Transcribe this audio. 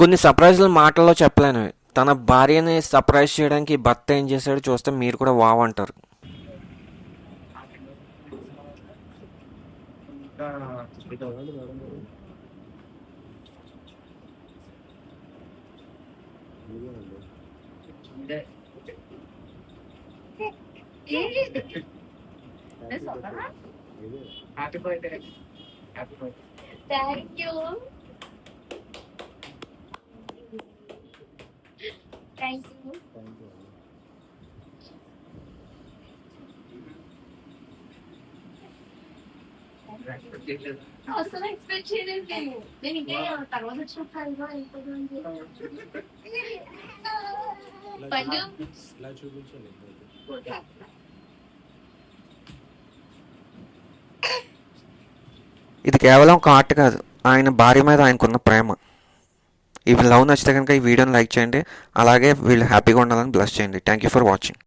కొన్ని సర్ప్రైజ్లు మాటల్లో చెప్పలేను. తన భార్యని సర్ప్రైజ్ చేయడానికి భర్త ఏం చేశాడో చూస్తే మీరు కూడా వావ్ అంటారు. Happy birthday. Happy birthday. Thank you. Thank you. అసలు ఎక్స్పెక్ట్ చేయలేదు నేను ఇంకే తర్వాత వచ్చిన ఇది కేవలం ఒక ఆర్ట్ కాదు, ఆయన భార్య మీద ఆయనకున్న ప్రేమ. ఈ లవ్ నచ్చితే కనుక ఈ వీడియోని లైక్ చేయండి, అలాగే వీళ్ళు హ్యాపీగా ఉండాలని బ్లెస్ చేయండి. Thank you for watching.